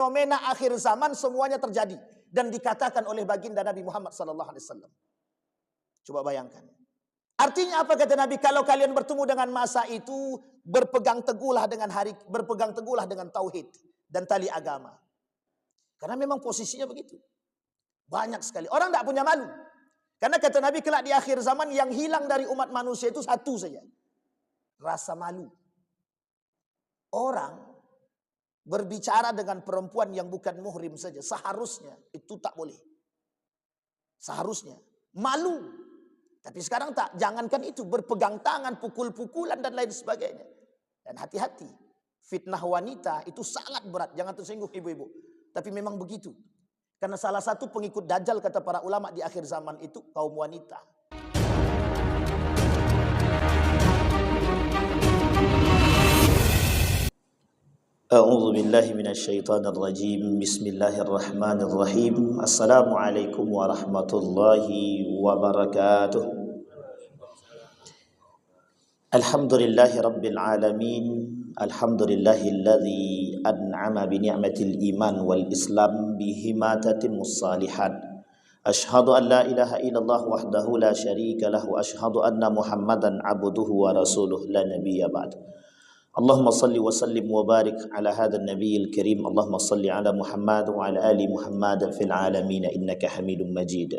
fenomena akhir zaman semuanya terjadi dan dikatakan oleh baginda Nabi Muhammad SAW. Coba bayangkan. Artinya apa kata Nabi? Kalau kalian bertemu dengan masa itu, berpegang teguhlah dengan tauhid dan tali agama. Karena memang posisinya begitu. Banyak sekali orang tidak punya malu. Karena kata Nabi, kelak di akhir zaman yang hilang dari umat manusia itu satu saja, rasa malu. Orang berbicara dengan perempuan yang bukan muhrim saja, seharusnya itu tak boleh. Seharusnya malu. Tapi sekarang tak, jangankan itu, berpegang tangan, pukul-pukulan dan lain sebagainya. Dan hati-hati, fitnah wanita itu sangat berat. Jangan tersinggung ibu-ibu. Tapi memang begitu. Karena salah satu pengikut Dajjal kata para ulama di akhir zaman itu kaum wanita. A'udzu billahi minasyaitonir rajim. Bismillahirrahmanirrahim. Assalamualaikum warahmatullahi wabarakatuh. Alhamdulillahi rabbil alamin. Alhamdulillahilladzi an'ama bi ni'matil iman wal islam bihima tatimmus salihat. Ashhadu an la ilaha illallah wahdahu la syarika lahu wa ashhadu anna Muhammadan abduhu wa rasuluh la nabiyya ba'd. Allahumma salli wa sallim wa barik ala hadzal nabiyil karim. Allahumma salli ala Muhammad wa ala ali Muhammad fil alamin innaka Hamidum Majid.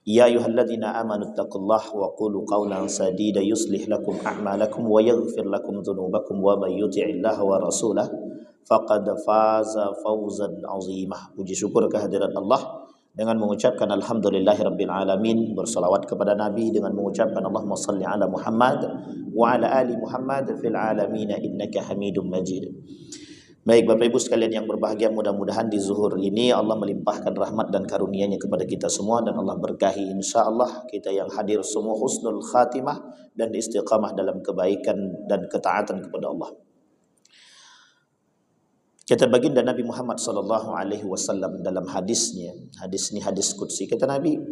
Ya ayyuhalladzina amanu taqullaha wa qulu qawlan sadida yuslih lakum a'malakum wa yaghfir lakum dhunubakum wa may yuti'illaha wa rasulahu faqad faza fawzan 'azimah. Puji syukur kehadirat Allah dengan mengucapkan alhamdulillahirabbil alamin, bersalawat kepada Nabi dengan mengucapkan Allahumma salli ala Muhammad wa ala ali Muhammad fil alamin innaka Hamidum Majid. Baik Bapak Ibu sekalian yang berbahagia, mudah-mudahan di zuhur ini Allah melimpahkan rahmat dan karunia-Nya kepada kita semua dan Allah berkahi insyaallah kita yang hadir semua husnul khatimah dan istiqamah dalam kebaikan dan ketaatan kepada Allah. Kata baginda Nabi Muhammad sallallahu alaihi wasallam dalam hadisnya, hadis ini hadis qudsi, kata Nabi,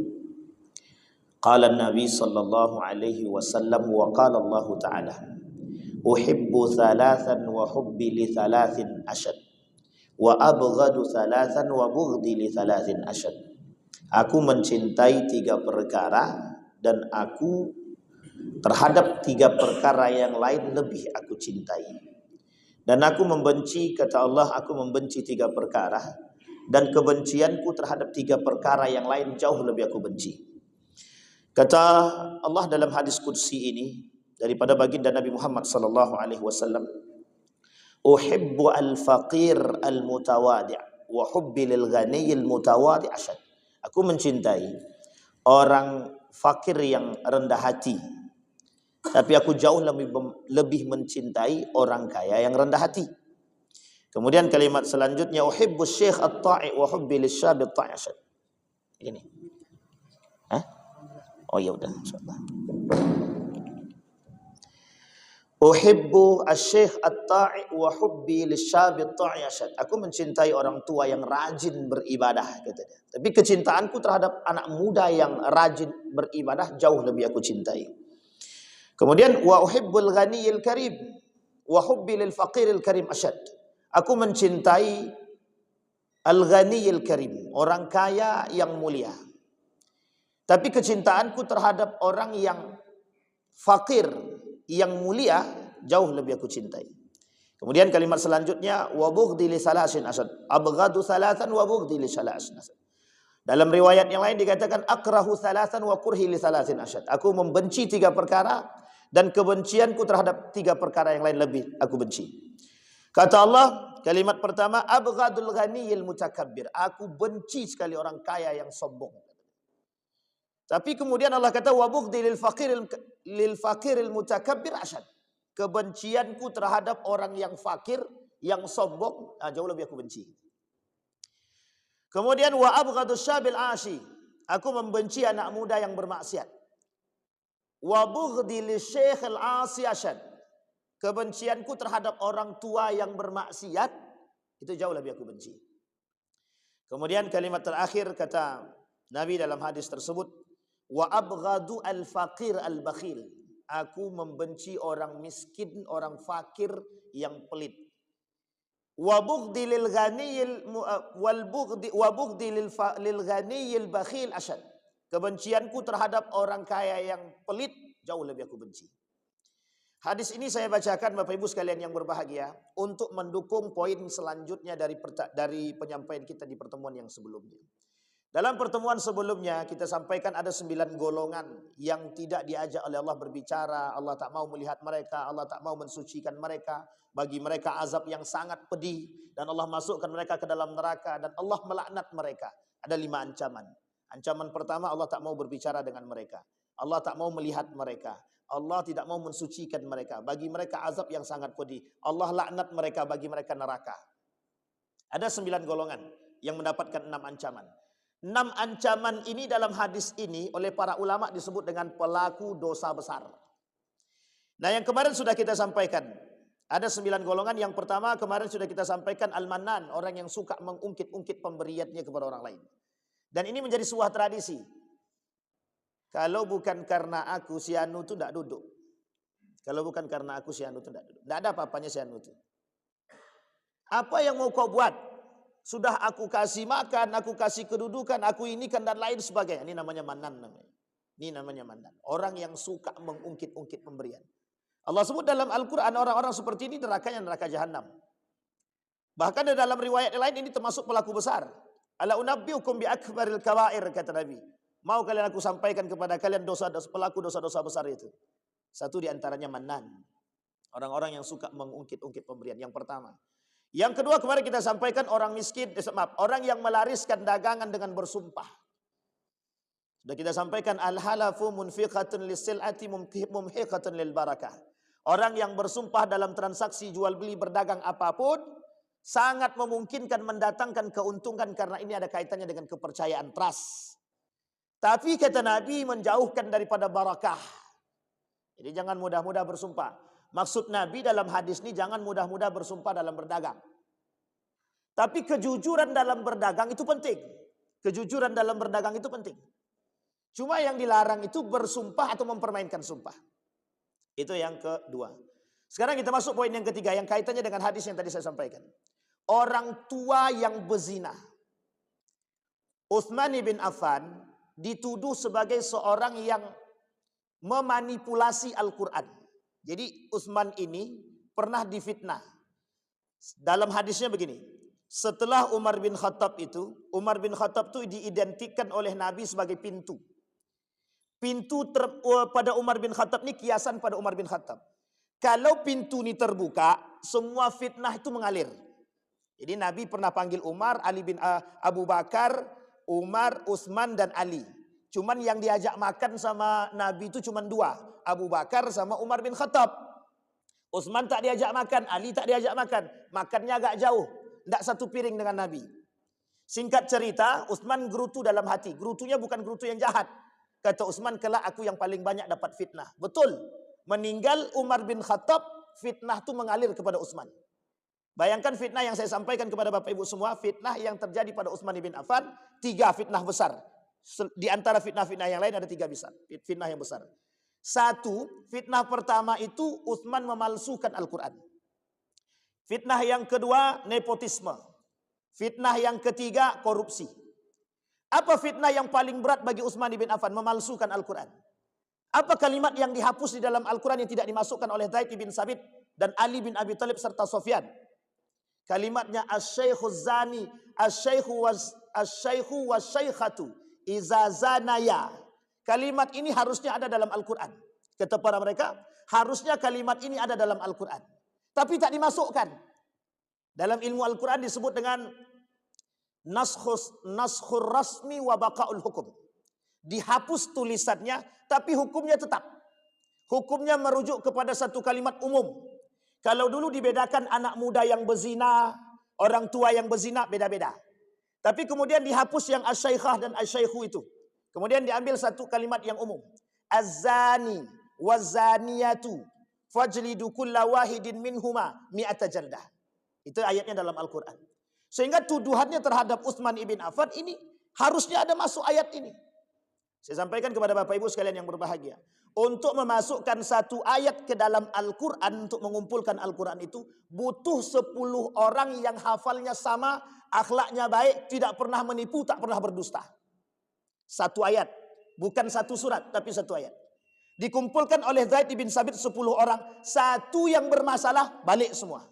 qala Nabi sallallahu alaihi wasallam wa qala Allah taala, uhibbu thalathan wa hubbi li thalathin ashad wa abghadu thalathan wa bughdi li thalathin ashad. Aku mencintai tiga perkara dan aku terhadap tiga perkara yang lain lebih aku cintai. Dan aku membenci, kata Allah, aku membenci tiga perkara dan kebencianku terhadap tiga perkara yang lain jauh lebih aku benci. Kata Allah dalam hadis qudsi ini daripada baginda Nabi Muhammad sallallahu alaihi wasallam, uhibbu al-faqir al-mutawadi' wa hubbi lil ghani al-mutawadi' ashad. Aku mencintai orang fakir yang rendah hati, tapi aku jauh lebih mencintai orang kaya yang rendah hati. Kemudian kalimat selanjutnya, uhibbu syekh at-ta'i wa hubbi lisyab at-ta'i ashad. Ini. Oh ya udah, insyaallah. Uhibbu asy-syekh at-ta'i wa hubbi lisyab at-ta'i ashad. Aku mencintai orang tua yang rajin beribadah, katanya. Tapi kecintaanku terhadap anak muda yang rajin beribadah jauh lebih aku cintai. Kemudian wa uhibbul ghaniyil karim wa hubbi lil faqiril karim ashad. Aku mencintai al-ghaniyil karim, orang kaya yang mulia. Tapi kecintaanku terhadap orang yang fakir yang mulia jauh lebih aku cintai. Kemudian kalimat selanjutnya wa bughdi li salasin ashad. Abghadu salatan wa bughdi li salasin ashad. Dalam riwayat yang lain dikatakan akrahu salatan wa kurhi li salasin ashad. Aku membenci tiga perkara dan kebencianku terhadap tiga perkara yang lain lebih aku benci. Kata Allah, kalimat pertama, abghadul ghaniyil mutakabbir. Aku benci sekali orang kaya yang sombong. Tapi kemudian Allah kata wa bughdi lil faqiril mutakabbir ashad. Kebencianku terhadap orang yang fakir, yang sombong, jauh lebih aku benci. Kemudian wa abghadu syabil ashi. Aku membenci anak muda yang bermaksiat. Wa bughdi lisyekh al-asi ashad. Kebencianku terhadap orang tua yang bermaksiat itu jauh lebih aku benci. Kemudian kalimat terakhir kata Nabi dalam hadis tersebut, wa abghadu al-faqir al-bakhil. Aku membenci orang miskin, orang fakir yang pelit. wa bughdi lil ghaniyil lil ghaniyil bakhil asyad. Kebencianku terhadap orang kaya yang pelit jauh lebih aku benci. Hadis ini saya bacakan Bapak Ibu sekalian yang berbahagia untuk mendukung poin selanjutnya dari penyampaian kita di pertemuan yang sebelumnya. Dalam pertemuan sebelumnya kita sampaikan ada 9 golongan yang tidak diajak oleh Allah berbicara. Allah tak mau melihat mereka, Allah tak mau mensucikan mereka. Bagi mereka azab yang sangat pedih dan Allah masukkan mereka ke dalam neraka dan Allah melaknat mereka. Ada 5 ancaman. Ancaman pertama, Allah tak mau berbicara dengan mereka. Allah tak mau melihat mereka. Allah tidak mau mensucikan mereka. Bagi mereka azab yang sangat pedih. Allah laknat mereka, bagi mereka neraka. Ada 9 golongan yang mendapatkan 6 ancaman. 6 ancaman ini dalam hadis ini oleh para ulama disebut dengan pelaku dosa besar. Nah, yang kemarin sudah kita sampaikan. Ada 9 golongan. Yang pertama kemarin sudah kita sampaikan al-mannan, orang yang suka mengungkit-ungkit pemberiannya kepada orang lain. Dan ini menjadi sebuah tradisi. Kalau bukan karena aku, si Anu itu tidak duduk. Kalau bukan karena aku, si Anu itu tidak duduk. Tidak ada apa-apanya si Anu itu. Apa yang mau kau buat? Sudah aku kasih makan, aku kasih kedudukan, aku ini kan dan lain sebagainya. Ini namanya manan namanya. Ini namanya manan. Orang yang suka mengungkit-ungkit pemberian. Allah sebut dalam Al-Quran orang-orang seperti ini nerakanya neraka jahanam. Bahkan dalam riwayat lain ini termasuk pelaku besar. Ala unabbiukum bi akbaril kabair, kata Nabi. Mau kalian aku sampaikan kepada kalian pelaku dosa-dosa besar itu. Satu di antaranya manan. Orang-orang yang suka mengungkit-ungkit pemberian. Yang pertama. Yang kedua kemarin kita sampaikan orang miskin, orang yang melariskan dagangan dengan bersumpah. Sudah kita sampaikan al-halafu munfiqatun lis-sil'ati mumhiqatun lil barakah. Orang yang bersumpah dalam transaksi jual beli berdagang apapun sangat memungkinkan mendatangkan keuntungan karena ini ada kaitannya dengan kepercayaan, trust. Tapi kata Nabi menjauhkan daripada barakah. Jadi jangan mudah-mudah bersumpah. Maksud Nabi dalam hadis ini jangan mudah-mudah bersumpah dalam berdagang. Tapi kejujuran dalam berdagang itu penting. Kejujuran dalam berdagang itu penting. Cuma yang dilarang itu bersumpah atau mempermainkan sumpah. Itu yang kedua. Sekarang kita masuk poin yang ketiga yang kaitannya dengan hadis yang tadi saya sampaikan. Orang tua yang berzina. Utsman bin Affan dituduh sebagai seorang yang memanipulasi Al-Quran. Jadi Utsman ini pernah difitnah. Dalam hadisnya begini. Setelah Umar bin Khattab itu diidentikan oleh Nabi sebagai pintu. Pintu pada Umar bin Khattab ini kiasan pada Umar bin Khattab. Kalau pintu ini terbuka, semua fitnah itu mengalir. Jadi Nabi pernah panggil Umar, Abu Bakar, Umar, Utsman dan Ali. Cuman yang diajak makan sama Nabi itu cuma 2. Abu Bakar sama Umar bin Khattab. Utsman tak diajak makan, Ali tak diajak makan. Makannya agak jauh, tidak satu piring dengan Nabi. Singkat cerita, Utsman gerutu dalam hati. Gerutunya bukan gerutu yang jahat. Kata Utsman, kelak aku yang paling banyak dapat fitnah. Betul. Meninggal Umar bin Khattab, fitnah itu mengalir kepada Utsman. Bayangkan fitnah yang saya sampaikan kepada Bapak Ibu semua, fitnah yang terjadi pada Utsman bin Affan, 3 fitnah besar. Di antara fitnah-fitnah yang lain ada 3 besar. Fitnah yang besar. 1, fitnah pertama itu Utsman memalsukan Al-Quran. Fitnah yang kedua, nepotisme. Fitnah yang ketiga, korupsi. Apa fitnah yang paling berat bagi Utsman bin Affan? Memalsukan Al-Quran. Apa kalimat yang dihapus di dalam Al-Quran yang tidak dimasukkan oleh Zaid bin Sabit dan Ali bin Abi Thalib serta Sofyan? Kalimatnya asy-syaikhu zani, asy-syaikhu wasyaikhatu iza zanaya. Kalimat ini harusnya ada dalam Al-Quran. Kata para mereka, harusnya kalimat ini ada dalam Al-Quran. Tapi tak dimasukkan. Dalam ilmu Al-Quran disebut dengan naskhur rasmi wa baqaul hukum. Dihapus tulisannya, tapi hukumnya tetap. Hukumnya merujuk kepada satu kalimat umum. Kalau dulu dibedakan anak muda yang berzina, orang tua yang berzina, beda-beda. Tapi kemudian dihapus yang asyaikhah dan asyaikhu itu. Kemudian diambil satu kalimat yang umum. Az-zani waz-zaniyatu fajlidu kulla wahidin minhuma mi'ata jaldah. Itu ayatnya dalam Al-Quran. Sehingga tuduhannya terhadap Utsman ibn Affan ini harusnya ada masuk ayat ini. Saya sampaikan kepada Bapak Ibu sekalian yang berbahagia. Untuk memasukkan satu ayat ke dalam Al-Quran, untuk mengumpulkan Al-Quran itu, butuh 10 orang yang hafalnya sama, akhlaknya baik, tidak pernah menipu, tak pernah berdusta. Satu ayat. Bukan satu surat, tapi satu ayat. Dikumpulkan oleh Zaid bin Sabit 10 orang. Satu yang bermasalah, balik semua.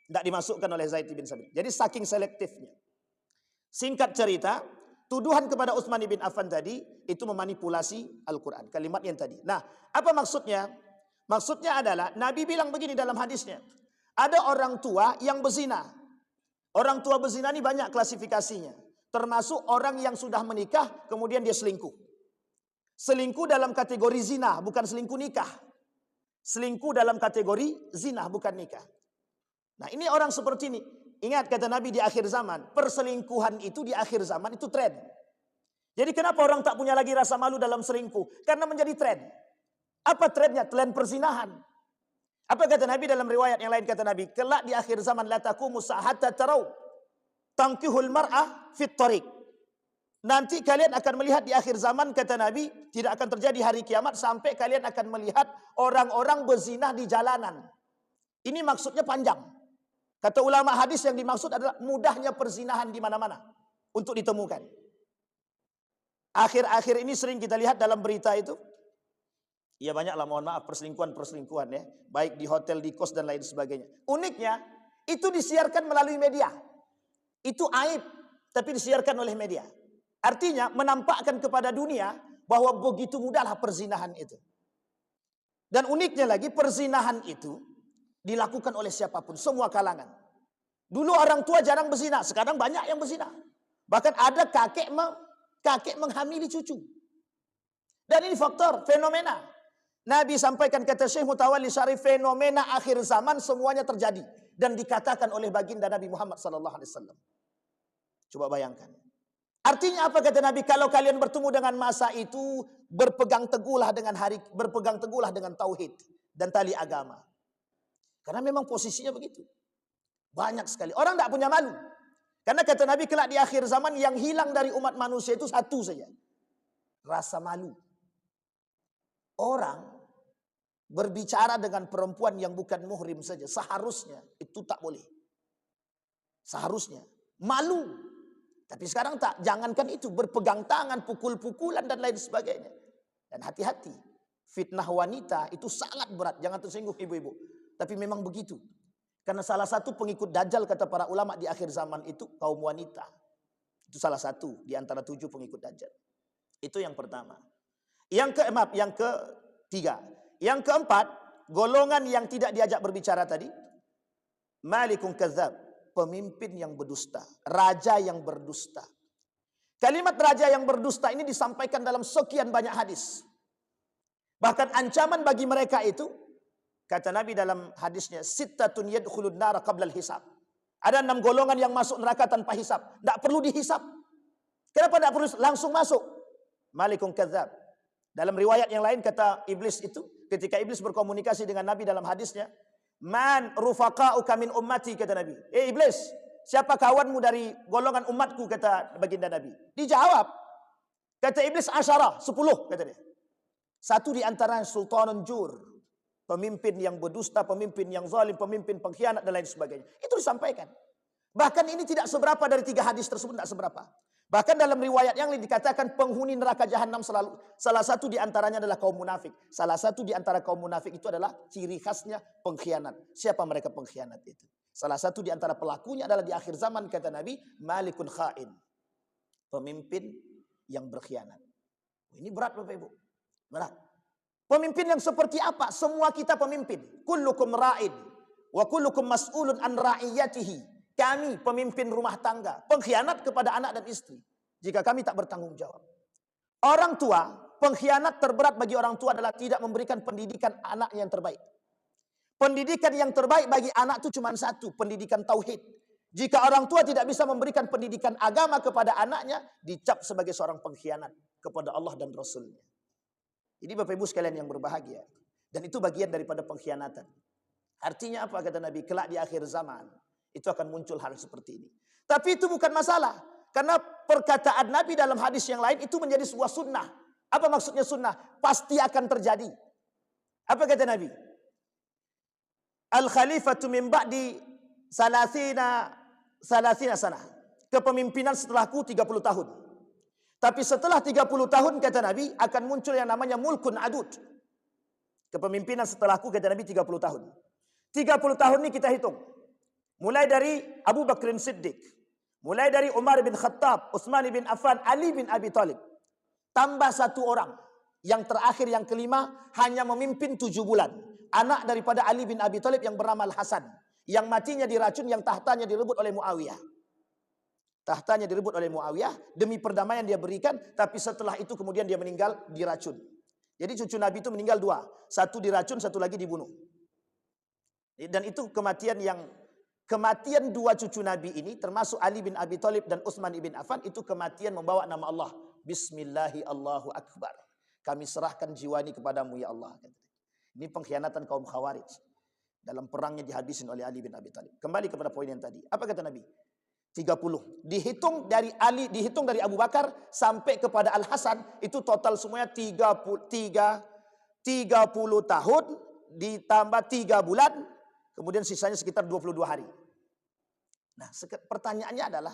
Tidak dimasukkan oleh Zaid bin Sabit. Jadi saking selektifnya. Singkat cerita, tuduhan kepada Utsman bin Affan tadi itu memanipulasi Al-Quran. Kalimat yang tadi. Nah, apa maksudnya? Maksudnya adalah Nabi bilang begini dalam hadisnya. Ada orang tua yang berzina. Orang tua berzina ini banyak klasifikasinya. Termasuk orang yang sudah menikah kemudian dia selingkuh. Selingkuh dalam kategori zina, bukan selingkuh nikah. Selingkuh dalam kategori zina, bukan nikah. Nah, ini orang seperti ini. Ingat kata Nabi di akhir zaman, perselingkuhan itu di akhir zaman itu tren. Jadi kenapa orang tak punya lagi rasa malu dalam selingkuh? Karena menjadi tren. Apa trennya? Tren perzinahan. Apa kata Nabi dalam riwayat yang lain? Kata Nabi, kelak di akhir zaman la taqumu sa'hatta tarau tankihul mar'ah fit tariq. Nanti kalian akan melihat di akhir zaman, kata Nabi, tidak akan terjadi hari kiamat sampai kalian akan melihat orang-orang berzina di jalanan. Ini maksudnya panjang. Kata ulama hadis yang dimaksud adalah mudahnya perzinahan di mana-mana untuk ditemukan. Akhir-akhir ini sering kita lihat dalam berita itu. Ya banyaklah, mohon maaf, perselingkuhan ya. Baik di hotel, di kos dan lain sebagainya. Uniknya, itu disiarkan melalui media. Itu aib, tapi disiarkan oleh media. Artinya menampakkan kepada dunia bahwa begitu mudahlah perzinahan itu. Dan uniknya lagi, perzinahan itu dilakukan oleh siapapun, semua kalangan. Dulu orang tua jarang berzina, sekarang banyak yang berzina. Bahkan ada kakek menghamili cucu. Dan ini faktor, fenomena. Nabi sampaikan, kata Syekh Mutawalli Syarif, fenomena akhir zaman semuanya terjadi. Dan dikatakan oleh baginda Nabi Muhammad SAW. Coba bayangkan. Artinya apa kata Nabi? Kalau kalian bertemu dengan masa itu, berpegang teguhlah dengan tauhid dan tali agama. Karena memang posisinya begitu. Banyak sekali. Orang tidak punya malu. Karena kata Nabi, kelak di akhir zaman yang hilang dari umat manusia itu satu saja. Rasa malu. Orang berbicara dengan perempuan yang bukan muhrim saja, seharusnya itu tak boleh. Seharusnya. Malu. Tapi sekarang tak. Jangankan itu. Berpegang tangan, pukul-pukulan dan lain sebagainya. Dan hati-hati. Fitnah wanita itu sangat berat. Jangan tersinggung ibu-ibu. Tapi memang begitu. Karena salah satu pengikut Dajjal, kata para ulama, di akhir zaman itu kaum wanita. Itu salah satu di antara 7 pengikut Dajjal. Itu yang pertama. Yang ketiga. Yang keempat, golongan yang tidak diajak berbicara tadi. Malikun kadzab. Pemimpin yang berdusta. Raja yang berdusta. Kalimat raja yang berdusta ini disampaikan dalam sekian banyak hadis. Bahkan ancaman bagi mereka itu, kata Nabi dalam hadisnya, sittatun yadkhulun nara qabla al-hisab. Ada 6 golongan yang masuk neraka tanpa hisab. Tidak perlu dihisab. Kenapa tidak perlu? Langsung masuk. Malikun kadzab. Dalam riwayat yang lain kata iblis itu, ketika iblis berkomunikasi dengan Nabi dalam hadisnya, man rufaqa'uka min ummati, kata Nabi. Iblis, siapa kawanmu dari golongan umatku, kata baginda Nabi. Dijawab. Kata iblis, 10, kata dia. Satu di antara sultanun jur. Pemimpin yang berdusta, pemimpin yang zalim, pemimpin pengkhianat dan lain sebagainya. Itu disampaikan. Bahkan ini tidak seberapa dari 3 hadis tersebut, tidak seberapa. Bahkan dalam riwayat yang lain dikatakan penghuni neraka jahanam selalu, salah satu di antaranya adalah kaum munafik. Salah satu di antara kaum munafik itu adalah ciri khasnya pengkhianat. Siapa mereka pengkhianat itu? Salah satu di antara pelakunya adalah di akhir zaman, kata Nabi, malikun khain. Pemimpin yang berkhianat. Ini berat Bapak Ibu. Berat. Pemimpin yang seperti apa? Semua kita pemimpin. Kullukum ra'in wa kullukum mas'ulun an ra'iyatihi. Kami pemimpin rumah tangga, pengkhianat kepada anak dan istri jika kami tak bertanggung jawab. Orang tua, pengkhianat terberat bagi orang tua adalah tidak memberikan pendidikan anak yang terbaik. Pendidikan yang terbaik bagi anak itu cuma satu, pendidikan tauhid. Jika orang tua tidak bisa memberikan pendidikan agama kepada anaknya, dicap sebagai seorang pengkhianat kepada Allah dan Rasulnya. Jadi Bapak Ibu sekalian yang berbahagia. Dan itu bagian daripada pengkhianatan. Artinya apa kata Nabi? Kelak di akhir zaman itu akan muncul hal seperti ini. Tapi itu bukan masalah. Karena perkataan Nabi dalam hadis yang lain itu menjadi sebuah sunnah. Apa maksudnya sunnah? Pasti akan terjadi. Apa kata Nabi? Al-khalifatu min ba'di salasina sana. Kepemimpinan setelahku 30 tahun. Tapi setelah 30 tahun kata Nabi akan muncul yang namanya mulkun adud. Kepemimpinan setelahku kata Nabi 30 tahun. 30 tahun ini kita hitung. Mulai dari Abu Bakr Siddiq, mulai dari Umar bin Khattab, Utsman bin Affan, Ali bin Abi Thalib. Tambah satu orang. Yang terakhir, yang kelima, hanya memimpin 7 bulan. Anak daripada Ali bin Abi Thalib yang bernama Al-Hasan. Yang matinya diracun, yang tahtanya direbut oleh Muawiyah. Tahtanya direbut oleh Muawiyah. Demi perdamaian dia berikan. Tapi setelah itu kemudian dia meninggal diracun. Jadi cucu Nabi itu meninggal 2. Satu diracun, satu lagi dibunuh. Dan itu kematian 2 cucu Nabi ini, termasuk Ali bin Abi Thalib dan Utsman bin Affan, itu kematian membawa nama Allah. Bismillahi Allahu Akbar. Kami serahkan jiwa ini kepadamu ya Allah. Ini pengkhianatan kaum Khawarij. Dalam perangnya dihabisin oleh Ali bin Abi Thalib. Kembali kepada poin yang tadi. Apa kata Nabi? 30. Dihitung dari Ali, dihitung dari Abu Bakar sampai kepada Al-Hasan, itu total semuanya 30 tahun ditambah 3 bulan, kemudian sisanya sekitar 22 hari. Nah, pertanyaannya adalah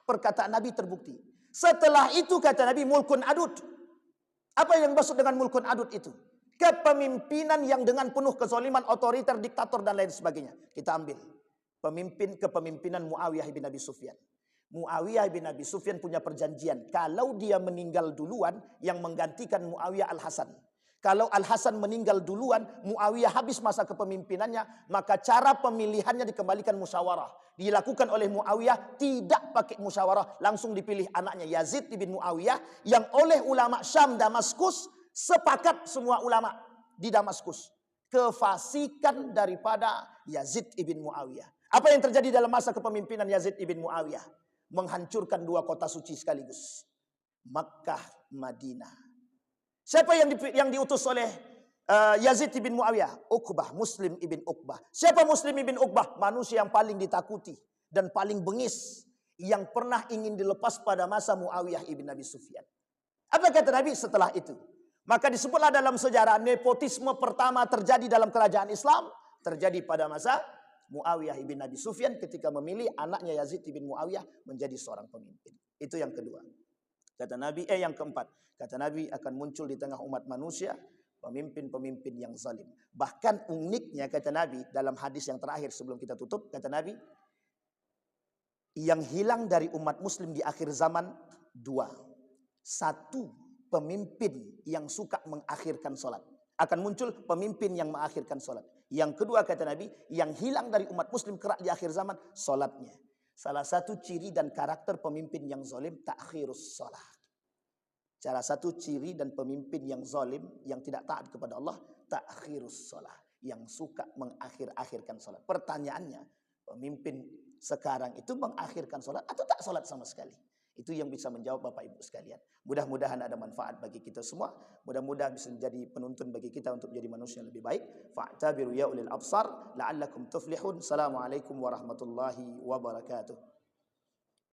perkataan Nabi terbukti. Setelah itu kata Nabi mulkun adud. Apa yang dimaksud dengan mulkun adud itu? Kepemimpinan yang dengan penuh kezaliman, otoriter, diktator dan lain sebagainya. Kita ambil kepemimpinan Muawiyah bin Abi Sufyan. Muawiyah bin Abi Sufyan punya perjanjian. Kalau dia meninggal duluan, yang menggantikan Muawiyah Al-Hasan. Kalau Al-Hasan meninggal duluan, Muawiyah habis masa kepemimpinannya, maka cara pemilihannya dikembalikan musyawarah. Dilakukan oleh Muawiyah, tidak pakai musyawarah, langsung dipilih anaknya Yazid bin Muawiyah, yang oleh ulama Syam Damaskus, sepakat semua ulama di Damaskus. Kefasikan daripada Yazid bin Muawiyah. Apa yang terjadi dalam masa kepemimpinan Yazid bin Muawiyah? Menghancurkan 2 kota suci sekaligus. Makkah, Madinah. Siapa yang diutus oleh Yazid bin Muawiyah? Uqbah, Muslim ibn Uqbah. Siapa Muslim ibn Uqbah? Manusia yang paling ditakuti dan paling bengis, yang pernah ingin dilepas pada masa Muawiyah ibn Abi Sufyan. Apa kata Nabi setelah itu? Maka disebutlah dalam sejarah, nepotisme pertama terjadi dalam kerajaan Islam, terjadi pada masa Muawiyah ibn Abi Sufyan ketika memilih anaknya Yazid bin Muawiyah menjadi seorang pemimpin. Itu yang kedua. Kata Nabi, yang keempat, kata Nabi akan muncul di tengah umat manusia pemimpin-pemimpin yang zalim. Bahkan uniknya kata Nabi dalam hadis yang terakhir sebelum kita tutup, kata Nabi, yang hilang dari umat muslim di akhir zaman 2. 1, pemimpin yang suka mengakhirkan sholat. Akan muncul pemimpin yang mengakhirkan sholat. Yang kedua kata Nabi, yang hilang dari umat muslim kerak di akhir zaman, sholatnya. Salah satu ciri dan karakter pemimpin yang zalim, ta'khirus sholat. Salah satu ciri dan pemimpin yang zalim, yang tidak taat kepada Allah, ta'khirus sholat. Yang suka mengakhir-akhirkan sholat. Pertanyaannya, pemimpin sekarang itu mengakhirkan sholat atau tak sholat sama sekali? Itu yang bisa menjawab Bapak Ibu sekalian. Mudah-mudahan ada manfaat bagi kita semua. Mudah-mudahan bisa menjadi penuntun bagi kita untuk menjadi manusia yang lebih baik. Fa'tabiru ya ulil absar la'allakum tuflihun. Assalamualaikum warahmatullahi wabarakatuh.